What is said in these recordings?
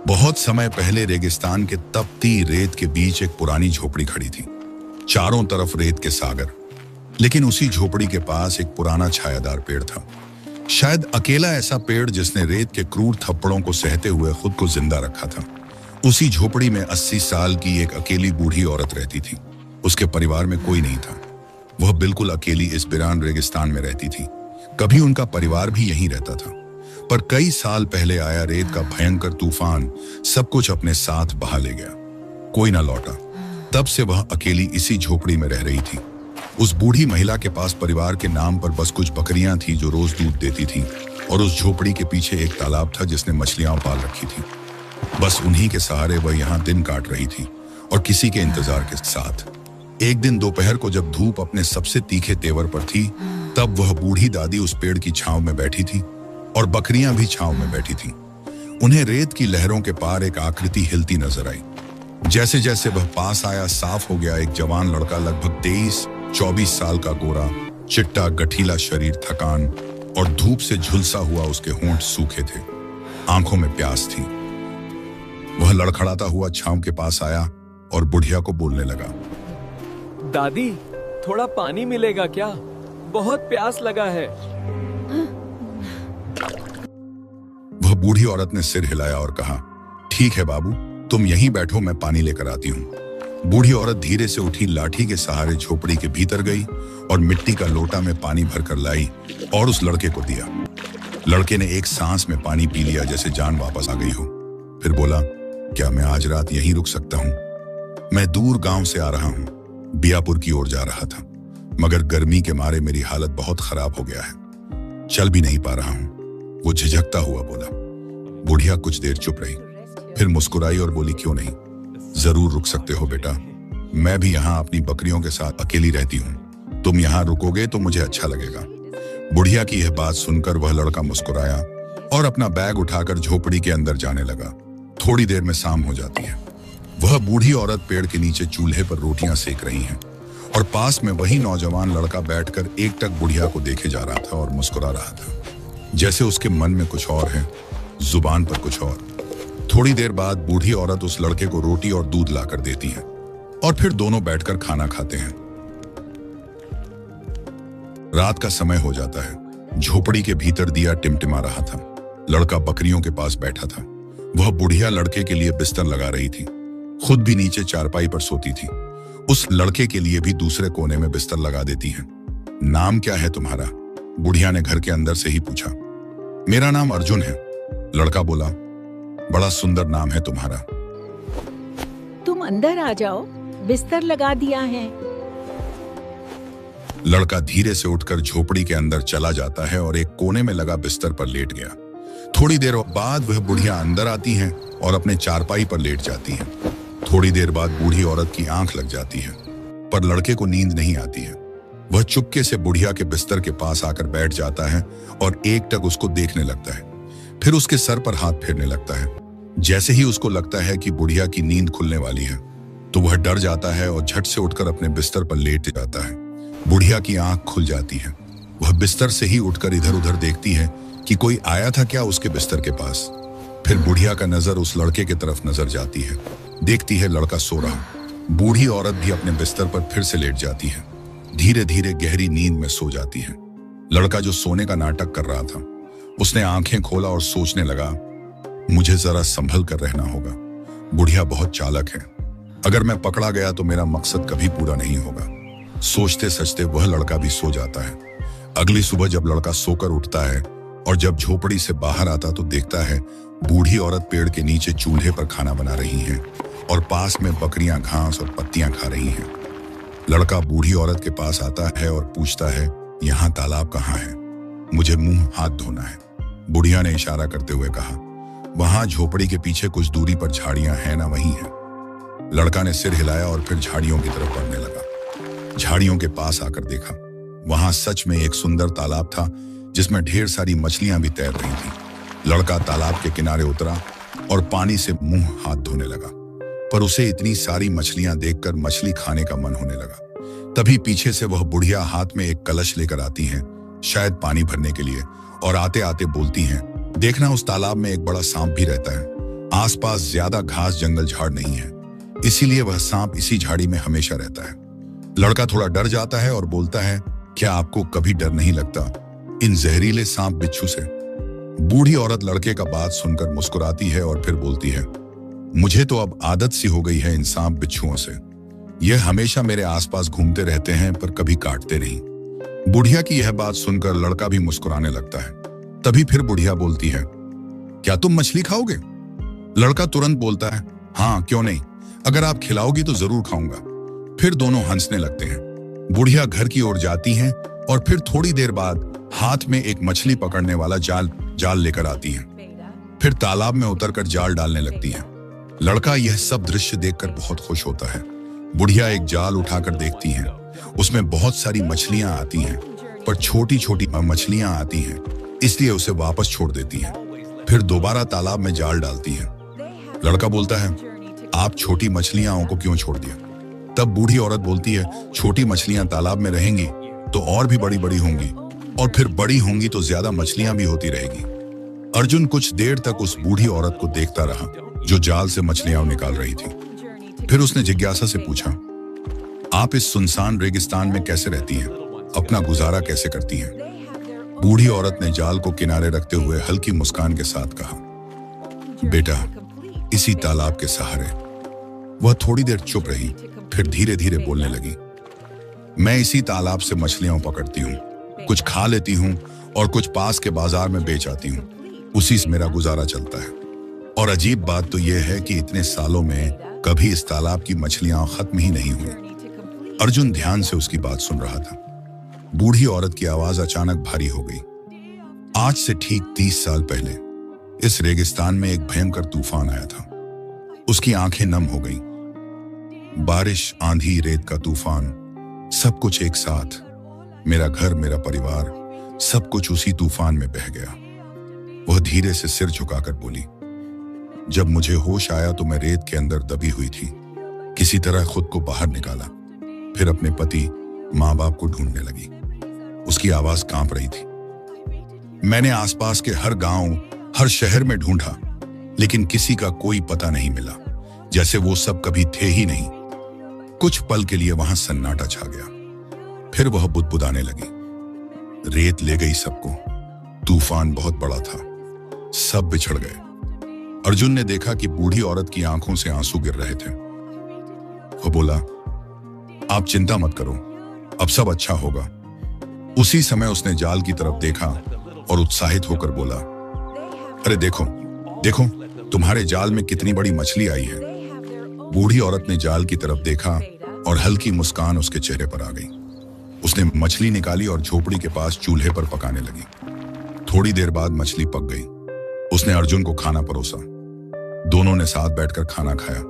बहुत समय पहले रेगिस्तान के तपती रेत के बीच एक पुरानी झोपड़ी खड़ी थी। चारों तरफ रेत के सागर, लेकिन उसी झोपड़ी के पास एक पुराना छायादार पेड़ था। शायद अकेला ऐसा पेड़ जिसने रेत के क्रूर थप्पड़ों को सहते हुए खुद को जिंदा रखा था। उसी झोपड़ी में 80 साल की एक अकेली बूढ़ी औरत रहती थी। उसके परिवार में कोई नहीं था। वह बिल्कुल अकेली इस वीरान रेगिस्तान में रहती थी। कभी उनका परिवार भी यहीं रहता था, पर कई साल पहले आया रेत का भयंकर तूफान सब कुछ अपने साथ बहा ले गया। कोई ना लौटा। तब से वह अकेली इसी झोपड़ी में रह रही थी। उस बूढ़ी महिला के पास परिवार के नाम पर बस कुछ बकरियां थी जो रोज दूध देती थी, और उस झोपड़ी के पीछे एक तालाब था जिसने मछलियां पाल रखी थी। बस उन्हीं के सहारे वह यहाँ दिन काट रही थी, और किसी के इंतजार के साथ। एक दिन दोपहर को जब धूप अपने सबसे तीखे तेवर पर थी, तब वह बूढ़ी दादी उस पेड़ की छांव में बैठी थी, और बकरियां भी छांव में बैठी थीं। उन्हें रेत की लहरों के पार एक आकृति हिलती नजर आई। जैसे जैसे वह पास आया, साफ हो गया एक जवान लड़का, लगभग 23-24 साल का, गोरा, चिट्टा, गठीला शरीर, थकान और धूप से झुलसा हुआ। उसके होंठ सूखे थे, आंखों में प्यास थी। वह लड़खड़ाता हुआ छांव के पास आया और बुढ़िया को बोलने लगा, दादी, थोड़ा पानी मिलेगा क्या? बहुत प्यास लगा है। वह बूढ़ी औरत ने सिर हिलाया और कहा, ठीक है बाबू, तुम यहीं बैठो, मैं पानी लेकर आती हूँ। बूढ़ी औरत धीरे से उठी, लाठी के सहारे झोपड़ी के भीतर गई और मिट्टी का लोटा में पानी भरकर लाई और उस लड़के को दिया। लड़के ने एक सांस में पानी पी लिया, जैसे जान वापस आ गई हो। फिर बोला, क्या मैं आज रात यहीं रुक सकता हूँ? मैं दूर गांव से आ रहा हूँ, बियापुर की ओर जा रहा था, मगर गर्मी के मारे मेरी हालत बहुत खराब हो गया है, चल भी नहीं पा रहा हूँ। वो झिझकता हुआ बोला। बुढ़िया कुछ देर चुप रही, फिर मुस्कुराई और बोली, क्यों नहीं, जरूर रुक सकते हो बेटा। मैं भी यहाँ अपनी बकरियों के साथ अकेली रहती हूँ। तुम यहाँ रुकोगे तो मुझे अच्छा लगेगा। बुढ़िया की यह बात सुनकर वह लड़का मुस्कुराया और अपना बैग उठाकर झोपड़ी के अंदर जाने लगा। थोड़ी देर में शाम हो जाती है। वह बूढ़ी औरत पेड़ के नीचे चूल्हे पर रोटियां सेक रही हैं, और पास में वही नौजवान लड़का बैठकर एकटक बुढ़िया को देखे जा रहा था और मुस्कुरा रहा था, जैसे उसके मन में कुछ और है, जुबान पर कुछ और। थोड़ी देर बाद बूढ़ी औरत उस लड़के को रोटी और दूध लाकर देती है, और फिर दोनों बैठकर खाना खाते हैं। रात का समय हो जाता है। झोपड़ी के भीतर दिया टिमटिमा रहा था। लड़का बकरियों के पास बैठा था। वह बुढ़िया लड़के के लिए बिस्तर लगा रही थी, खुद भी नीचे चारपाई पर सोती थी। उस लड़के के लिए भी दूसरे कोने में बिस्तर लगा देती है। नाम क्या है तुम्हारा? बुढ़िया ने घर के अंदर से ही पूछा। मेरा नाम अर्जुन है, लड़का बोला। बड़ा सुंदर नाम है तुम्हारा। तुम अंदर आ जाओ, बिस्तर लगा दिया है। लड़का धीरे से उठकर झोपड़ी के अंदर चला जाता है और एक कोने में लगा बिस्तर पर लेट गया। थोड़ी देर बाद वह बुढ़िया अंदर आती हैं और अपने चारपाई पर लेट जाती हैं। थोड़ी देर बाद बूढ़ी औरत की आंख लग जाती है, पर लड़के को नींद नहीं आती है। वह चुपके से बुढ़िया के बिस्तर के पास आकर बैठ जाता है और एकटक उसको देखने लगता है। फिर उसके सर पर हाथ फेरने लगता है। जैसे ही उसको लगता है कि बुढ़िया की नींद खुलने वाली है, तो वह डर जाता है और झट से उठकर अपने बिस्तर पर लेट जाता है। बुढ़िया की आंख खुल जाती है। वह बिस्तर से ही उठकर इधर उधर देखती है कि कोई आया था क्या उसके बिस्तर के पास। फिर बुढ़िया का नजर उस लड़के की तरफ नजर जाती है। देखती है लड़का सो रहा। बूढ़ी औरत भी अपने बिस्तर पर फिर से लेट जाती है। धीरे धीरे गहरी नींद में सो जाती है। लड़का जो सोने का नाटक कर रहा था, उसने आंखें खोला और सोचने लगा, मुझे जरा संभल कर रहना होगा। बुढ़िया बहुत चालाक है, अगर मैं पकड़ा गया तो मेरा मकसद कभी पूरा नहीं होगा। सोचते सचते वह लड़का भी सो जाता है। अगली सुबह जब लड़का सोकर उठता है और जब झोपड़ी से बाहर आता तो देखता है बूढ़ी औरत पेड़ के नीचे चूल्हे पर खाना बना रही है और पास में बकरियां घास और पत्तियां खा रही हैं। लड़का बूढ़ी औरत के पास आता है और पूछता है, यहाँ तालाब कहाँ है? मुझे मुंह हाथ धोना है। बुढ़िया ने इशारा करते हुए कहा, वहां झोपड़ी के पीछे कुछ दूरी पर झाड़ियां हैं ना, वहीं है। लड़का ने सिर हिलाया और फिर झाड़ियों की तरफ बढ़ने लगा। झाड़ियों के पास आकर देखा, वहां सच में एक सुंदर तालाब था जिसमें ढेर सारी मछलियां भी तैर रही थी। लड़का तालाब के किनारे उतरा और पानी से मुंह हाथ धोने लगा, पर उसे इतनी सारी मछलियां देखकर मछली खाने का मन होने लगा। तभी पीछे से वह बुढ़िया हाथ में एक कलश लेकर आती हैं, शायद पानी भरने के लिए, और आते आते बोलती हैं, देखना उस तालाब में एक बड़ा सांप भी रहता है। आसपास ज्यादा घास जंगल झाड़ नहीं है, इसीलिए वह सांप इसी झाड़ी में हमेशा रहता है। लड़का थोड़ा डर जाता है और बोलता है, क्या आपको कभी डर नहीं लगता इन जहरीले सांप बिच्छू से? बूढ़ी औरत लड़के का बात सुनकर मुस्कुराती है और फिर बोलती है, मुझे तो अब आदत सी हो गई है इन सांप बिच्छुओं से। यह हमेशा मेरे आसपास घूमते रहते हैं पर कभी काटते नहीं। बुढ़िया की यह बात सुनकर लड़का भी मुस्कुराने लगता है। तभी फिर बुढ़िया बोलती है, क्या तुम मछली खाओगे? लड़का तुरंत बोलता है, हाँ क्यों नहीं, अगर आप खिलाओगी तो जरूर खाऊंगा। फिर दोनों हंसने लगते हैं। बुढ़िया घर की ओर जाती हैं और फिर थोड़ी देर बाद हाथ में एक मछली पकड़ने वाला जाल लेकर आती हैं। फिर तालाब में उतरकर जाल डालने लगती हैं। लड़का यह सब दृश्य देखकर बहुत खुश होता है। बुढ़िया एक जाल उठाकर देखती हैं, उसमें बहुत सारी मछलियां आती हैं, पर छोटी छोटी मछलियां आती हैं, इसलिए उसे वापस छोड़ देती हैं। फिर दोबारा तालाब में जाल डालती हैं। लड़का बोलता है, आप छोटी मछलियां को क्यों छोड़ दिया? तब बूढ़ी औरत बोलती है, छोटी मछलियां तालाब में रहेंगी तो और भी बड़ी बड़ी होंगी, और फिर बड़ी होंगी तो ज्यादा मछलियां भी होती रहेगी। अर्जुन कुछ देर तक उस बूढ़ी औरत को देखता रहा जो जाल से मछलियां निकाल रही थी। फिर उसने जिज्ञासा से पूछा, आप इस सुनसान रेगिस्तान में कैसे रहती हैं? अपना गुजारा कैसे करती हैं? बूढ़ी औरत ने जाल को किनारे रखते हुए हल्की मुस्कान के साथ कहा, बेटा, इसी तालाब के सहारे। वह थोड़ी देर चुप रही, फिर धीरे धीरे बोलने लगी, मैं इसी तालाब से मछलियां पकड़ती हूँ, कुछ खा लेती हूँ और कुछ पास के बाजार में बेच आती हूँ, उसी से मेरा गुजारा चलता है। और अजीब बात तो यह है कि इतने सालों में कभी इस तालाब की मछलियां खत्म ही नहीं हुई। अर्जुन ध्यान से उसकी बात सुन रहा था। बूढ़ी औरत की आवाज अचानक भारी हो गई। आज से ठीक 30 साल पहले इस रेगिस्तान में एक भयंकर तूफान आया था। उसकी आंखें नम हो गईं। बारिश, आंधी, रेत का तूफान, सब कुछ एक साथ। मेरा घर, मेरा परिवार, सब कुछ उसी तूफान में बह गया। वह धीरे से सिर झुकाकर बोली, जब मुझे होश आया तो मैं रेत के अंदर दबी हुई थी। किसी तरह खुद को बाहर निकाला, फिर अपने पति, माँ बाप को ढूंढने लगी। उसकी आवाज कांप रही थी। मैंने आसपास के हर गांव, हर शहर में ढूंढा, लेकिन किसी का कोई पता नहीं मिला, जैसे वो सब कभी थे ही नहीं। कुछ पल के लिए वहां सन्नाटा छा गया, फिर वह बुदबुदाने लगी, रेत ले गई सबको, तूफान बहुत बड़ा था, सब बिछड़ गए। अर्जुन ने देखा कि बूढ़ी औरत की आंखों से आंसू गिर रहे थे। वो बोला, आप चिंता मत करो, अब सब अच्छा होगा। उसी समय उसने जाल की तरफ देखा और उत्साहित होकर बोला, अरे देखो देखो, तुम्हारे जाल में कितनी बड़ी मछली आई है। बूढ़ी औरत ने जाल की तरफ देखा और हल्की मुस्कान उसके चेहरे पर आ गई। उसने मछली निकाली और झोपड़ी के पास चूल्हे पर पकाने लगी। थोड़ी देर बाद मछली पक गई। उसने अर्जुन को खाना परोसा। दोनों ने साथ बैठकर खाना खाया।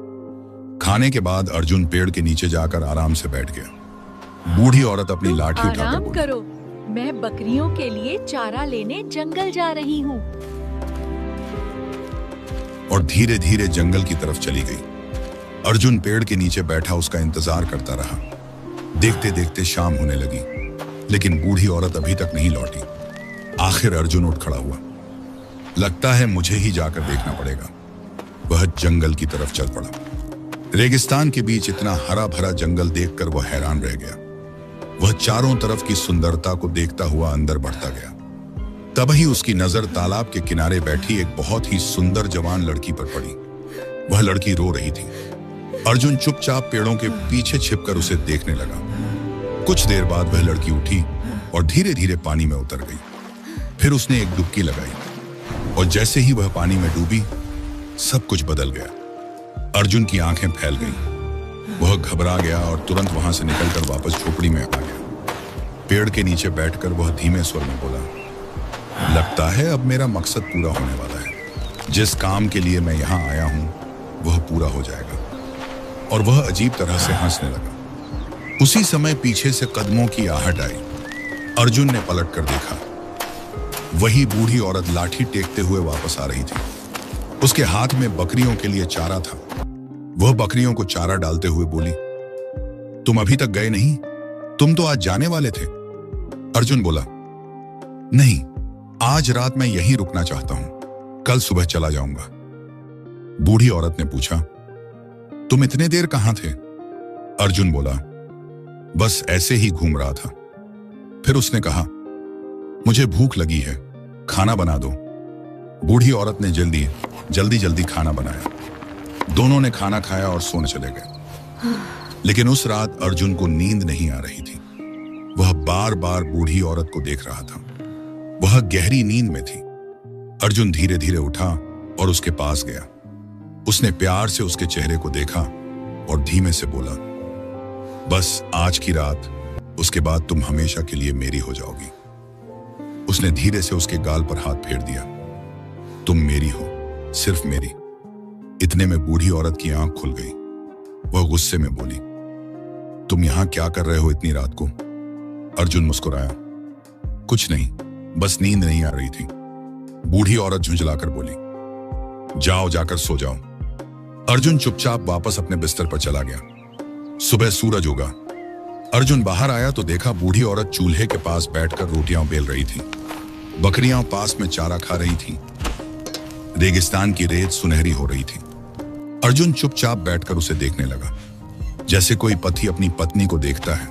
खाने के बाद अर्जुन पेड़ के नीचे जाकर आराम से बैठ गया। बूढ़ी औरत अपनी लाठी उठाकर आराम बोली, करो, मैं बकरियों के लिए चारा लेने जंगल जा रही हूँ। और धीरे धीरे जंगल की तरफ चली गई। अर्जुन पेड़ के नीचे बैठा उसका इंतजार करता रहा। देखते देखते शाम होने लगी, लेकिन बूढ़ी औरत अभी तक नहीं लौटी। आखिर अर्जुन उठ खड़ा हुआ। लगता है मुझे ही जाकर देखना पड़ेगा। वह जंगल की तरफ चल पड़ा। रेगिस्तान के बीच इतना हरा भरा जंगल देखकर वह हैरान रह गया। वह चारों तरफ की सुंदरता को देखता हुआ अंदर बढ़ता गया। तभी उसकी नजर तालाब के किनारे बैठी एक बहुत ही सुंदर जवान लड़की पर पड़ी। वह लड़की रो रही थी। अर्जुन चुपचाप पेड़ों के पीछे छिपकर उसे देखने लगा। कुछ देर बाद वह लड़की उठी और धीरे धीरे पानी में उतर गई। फिर उसने एक डुबकी लगाई और जैसे ही वह पानी में डूबी, सब कुछ बदल गया। अर्जुन की आंखें फैल गईं। वह घबरा गया और तुरंत वहां से निकलकर वापस झोपड़ी में आ गया। पेड़ के नीचे बैठकर वह धीमे स्वर में बोला, लगता है अब मेरा मकसद पूरा होने वाला है। जिस काम के लिए मैं यहाँ आया हूँ वह पूरा हो जाएगा। और वह अजीब तरह से हंसने लगा। उसी समय पीछे से कदमों की आहट आई। अर्जुन ने पलटकर देखा। वही बूढ़ी औरत लाठी टेकते हुए वापस आ रही थी। उसके हाथ में बकरियों के लिए चारा था। वह बकरियों को चारा डालते हुए बोली, तुम अभी तक गए नहीं? तुम तो आज जाने वाले थे। अर्जुन बोला, नहीं, आज रात मैं यहीं रुकना चाहता हूं, कल सुबह चला जाऊंगा। बूढ़ी औरत ने पूछा, तुम इतने देर कहां थे? अर्जुन बोला, बस ऐसे ही घूम रहा था। फिर उसने कहा, मुझे भूख लगी है, खाना बना दो। बूढ़ी औरत ने जल्दी खाना बनाया। दोनों ने खाना खाया और सोने चले गए। लेकिन उस रात अर्जुन को नींद नहीं आ रही थी। वह बार बार बूढ़ी औरत को देख रहा था। वह गहरी नींद में थी। अर्जुन धीरे धीरे उठा और उसके पास गया। उसने प्यार से उसके चेहरे को देखा और धीमे से बोला, बस आज की रात, उसके बाद तुम हमेशा के लिए मेरी हो जाओगी। उसने धीरे से उसके गाल पर हाथ फेर दिया। तुम मेरी हो, सिर्फ मेरी। इतने में बूढ़ी औरत की आंख खुल गई। वह गुस्से में बोली, तुम यहां क्या कर रहे हो इतनी रात को? अर्जुन मुस्कुराया, कुछ नहीं, बस नींद नहीं आ रही थी। बूढ़ी औरत झुंझलाकर बोली, जाओ, जाकर सो जाओ। अर्जुन चुपचाप वापस अपने बिस्तर पर चला गया। सुबह सूरज उगा। अर्जुन बाहर आया तो देखा बूढ़ी औरत चूल्हे के पास बैठकर रोटियां बेल रही थी। बकरियां पास में चारा खा रही थी। रेगिस्तान की रेत सुनहरी हो रही थी। अर्जुन चुपचाप बैठकर उसे देखने लगा, जैसे कोई पति अपनी पत्नी को देखता है,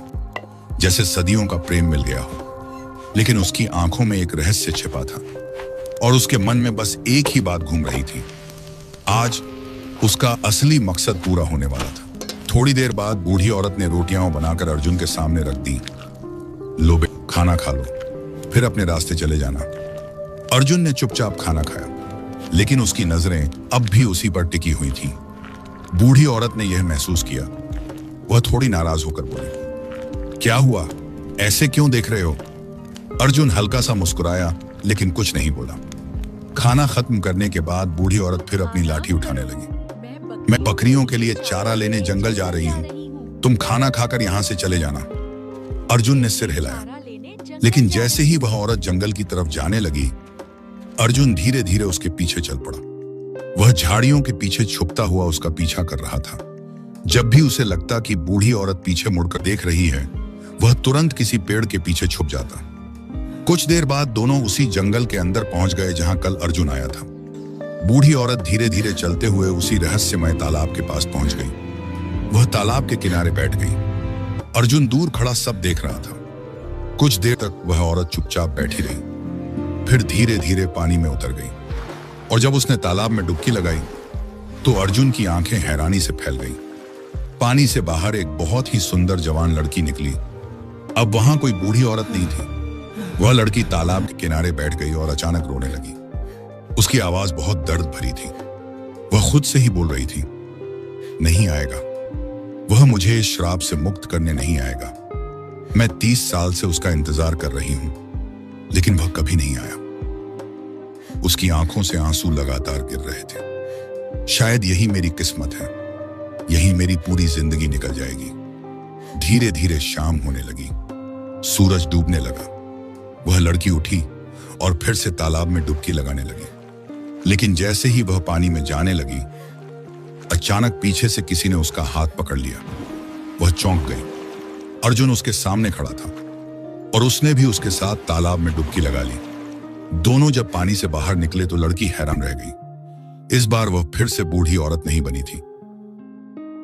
जैसे सदियों का प्रेम मिल गया हो। लेकिन उसकी आंखों में एक रहस्य छिपा था और उसके मन में बस एक ही बात घूम रही थी। आज उसका असली मकसद पूरा होने वाला था। थोड़ी देर बाद बूढ़ी औरत ने रोटियां बनाकर अर्जुन के सामने रख दी। लो बे, खाना खा लो, फिर अपने रास्ते चले जाना। अर्जुन ने चुपचाप खाना खाया, लेकिन उसकी नजरें अब भी उसी पर टिकी हुई थीं। बूढ़ी औरत ने यह महसूस किया। वह थोड़ी नाराज होकर बोली, क्या हुआ, ऐसे क्यों देख रहे हो? अर्जुन हल्का सा मुस्कुराया, लेकिन कुछ नहीं बोला। खाना खत्म करने के बाद बूढ़ी औरत फिर अपनी लाठी उठाने लगी। मैं बकरियों के लिए चारा लेने जंगल जा रही हूं, तुम खाना खाकर यहां से चले जाना। अर्जुन ने सिर हिलाया, लेकिन जैसे ही वह औरत जंगल की तरफ जाने लगी, अर्जुन धीरे धीरे उसके पीछे चल पड़ा। वह झाड़ियों के पीछे छुपता हुआ उसका पीछा कर रहा था। जब भी उसे लगता कि बूढ़ी औरत पीछे मुड़कर देख रही है, वह तुरंत किसी पेड़ के पीछे छुप जाता। कुछ देर बाद दोनों उसी जंगल के अंदर पहुंच गए जहां कल अर्जुन आया था। बूढ़ी औरत धीरे धीरे चलते हुए उसी रहस्यमय तालाब के पास पहुंच गई। वह तालाब के किनारे बैठ गई। अर्जुन दूर खड़ा सब देख रहा था। कुछ देर तक वह औरत चुपचाप बैठी रही, फिर धीरे धीरे पानी में उतर गई। और जब उसने तालाब में डुबकी लगाई तो अर्जुन की आंखें हैरानी से फैल गईं। पानी से बाहर एक बहुत ही सुंदर जवान लड़की निकली। अब वहां कोई बूढ़ी औरत नहीं थी। वह लड़की तालाब के किनारे बैठ गई और अचानक रोने लगी। उसकी आवाज बहुत दर्द भरी थी। वह खुद से ही बोल रही थी, नहीं आएगा, वह मुझे इस श्राप से मुक्त करने नहीं आएगा। मैं 30 साल से उसका इंतजार कर रही हूं, लेकिन वह कभी नहीं आया। उसकी आंखों से आंसू लगातार गिर रहे थे। शायद यही मेरी किस्मत है, यही मेरी पूरी जिंदगी निकल जाएगी। धीरे धीरे शाम होने लगी, सूरज डूबने लगा। वह लड़की उठी और फिर से तालाब में डुबकी लगाने लगी। लेकिन जैसे ही वह पानी में जाने लगी, अचानक पीछे से किसी ने उसका हाथ पकड़ लिया। वह चौंक गई। अर्जुन उसके सामने खड़ा था और उसने भी उसके साथ तालाब में डुबकी लगा ली। दोनों जब पानी से बाहर निकले तो लड़की हैरान रह गई। इस बार वह फिर से बूढ़ी औरत नहीं बनी थी।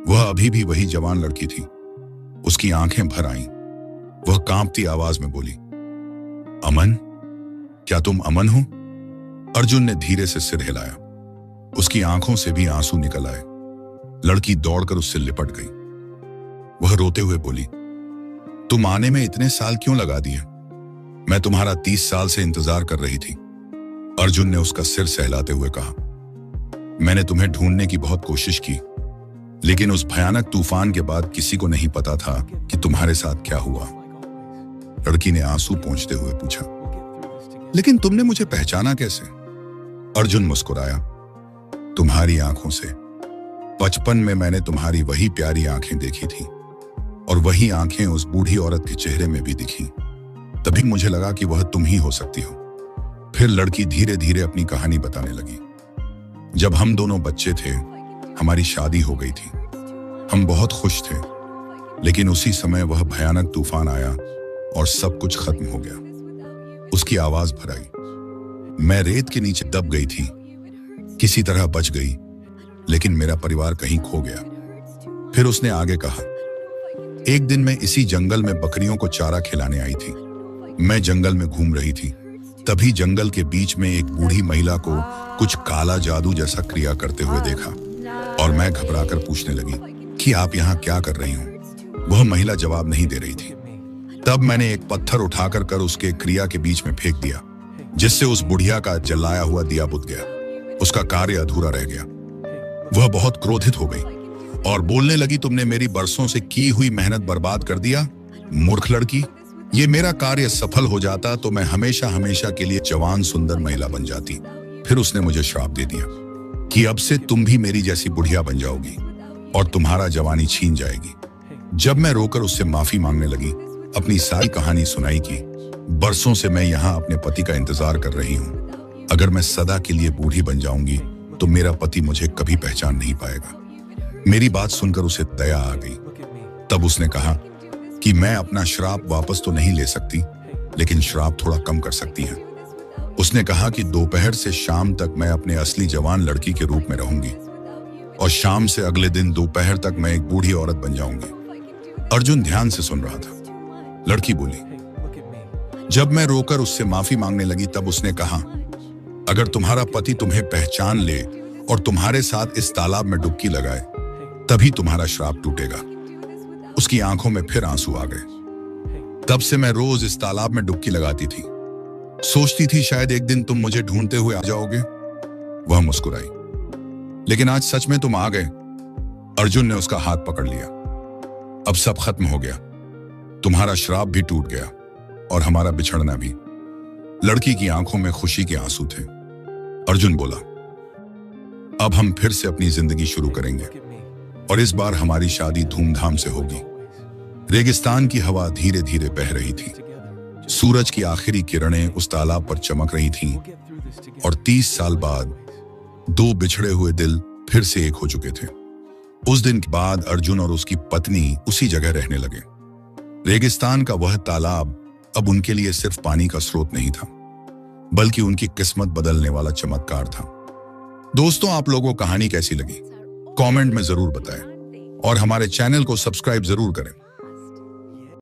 वह अभी भी वही जवान लड़की थी। उसकी आंखें भर आईं। वह कांपती आवाज में बोली, अमन, क्या तुम अमन हो? अर्जुन ने धीरे से सिर हिलाया। उसकी आंखों से भी आंसू निकल आए। लड़की दौड़कर उससे लिपट गई। वह रोते हुए बोली, तुम आने में इतने साल क्यों लगा दिए? मैं तुम्हारा 30 साल से इंतजार कर रही थी। अर्जुन ने उसका सिर सहलाते हुए कहा, मैंने तुम्हें ढूंढने की बहुत कोशिश की, लेकिन उस भयानक तूफान के बाद किसी को नहीं पता था कि तुम्हारे साथ क्या हुआ। लड़की ने आंसू पोंछते हुए पूछा, लेकिन तुमने मुझे पहचाना कैसे? अर्जुन मुस्कुराया, तुम्हारी आंखों से। बचपन में मैंने तुम्हारी वही प्यारी आंखें देखी थी और वही आंखें उस बूढ़ी औरत के चेहरे में भी दिखी। तभी मुझे लगा कि वह तुम ही हो सकती हो। फिर लड़की धीरे धीरे अपनी कहानी बताने लगी। जब हम दोनों बच्चे थे, हमारी शादी हो गई थी। हम बहुत खुश थे, लेकिन उसी समय वह भयानक तूफान आया और सब कुछ खत्म हो गया। उसकी आवाज भर आई। मैं रेत के नीचे दब गई थी, किसी तरह बच गई, लेकिन मेरा परिवार कहीं खो गया। फिर उसने आगे कहा, एक दिन मैं इसी जंगल में बकरियों को चारा खिलाने आई थी। मैं जंगल में घूम रही थी, तभी जंगल के बीच में एक बूढ़ी महिला को कुछ काला जादू जैसा क्रिया करते हुए देखा और मैं घबराकर पूछने लगी कि आप यहाँ क्या कर रही हो। वह महिला जवाब नहीं दे रही थी। तब मैंने एक पत्थर उठाकर कर उसके क्रिया के बीच में फेंक दिया, जिससे उस बुढ़िया का जलाया हुआ दिया बुझ गया। उसका कार्य अधूरा रह गया। वह बहुत क्रोधित हो गई और बोलने लगी, तुमने मेरी बरसों से की हुई मेहनत बर्बाद कर दिया। मूर्ख लड़की, ये मेरा कार्य सफल हो जाता तो मैं हमेशा हमेशा के लिए जवान सुंदर महिला बन जाती। फिर उसने मुझे श्राप दे दिया कि अब से तुम भी मेरी जैसी बुढ़िया बन जाओगी और तुम्हारा जवानी छीन जाएगी। जब मैं रोकर उससे माफी मांगने लगी, अपनी सारी कहानी सुनाई कि बरसों से मैं यहाँ अपने पति का इंतजार कर रही हूँ। अगर मैं सदा के लिए बूढ़ी बन जाऊंगी तो मेरा पति मुझे कभी पहचान नहीं पाएगा। मेरी बात सुनकर उसे दया आ गई। तब उसने कहा कि मैं अपना श्राप वापस तो नहीं ले सकती, लेकिन श्राप थोड़ा कम कर सकती है। उसने कहा कि दोपहर से शाम तक मैं अपने असली जवान लड़की के रूप में रहूंगी और शाम से अगले दिन दोपहर तक मैं एक बूढ़ी औरत बन जाऊंगी। अर्जुन ध्यान से सुन रहा था। लड़की बोली, जब मैं रोकर उससे माफी मांगने लगी तब उसने कहा, अगर तुम्हारा पति तुम्हें पहचान ले और तुम्हारे साथ इस तालाब में डुबकी लगाए, तभी तुम्हारा श्राप टूटेगा। उसकी आंखों में फिर आंसू आ गए। तब से मैं रोज इस तालाब में डुबकी लगाती थी। सोचती थी शायद एक दिन तुम मुझे ढूंढते हुए आ जाओगे। वह मुस्कुराई। लेकिन आज सच में तुम आ गए। अर्जुन ने उसका हाथ पकड़ लिया। अब सब खत्म हो गया। तुम्हारा श्राप भी टूट गया और हमारा बिछड़ना भी। लड़की की आंखों में खुशी के आंसू थे। अर्जुन बोला, अब हम फिर से अपनी जिंदगी शुरू करेंगे और इस बार हमारी शादी धूमधाम से होगी। रेगिस्तान की हवा धीरे धीरे बह रही थी। सूरज की आखिरी किरणें उस तालाब पर चमक रही थीं और 30 साल बाद दो बिछड़े हुए दिल फिर से एक हो चुके थे। उस दिन के बाद अर्जुन और उसकी पत्नी उसी जगह रहने लगे। रेगिस्तान का वह तालाब अब उनके लिए सिर्फ पानी का स्रोत नहीं था, बल्कि उनकी किस्मत बदलने वाला चमत्कार था। दोस्तों, आप लोगों को कहानी कैसी लगी कमेंट में जरूर बताएं और हमारे चैनल को सब्सक्राइब जरूर करें।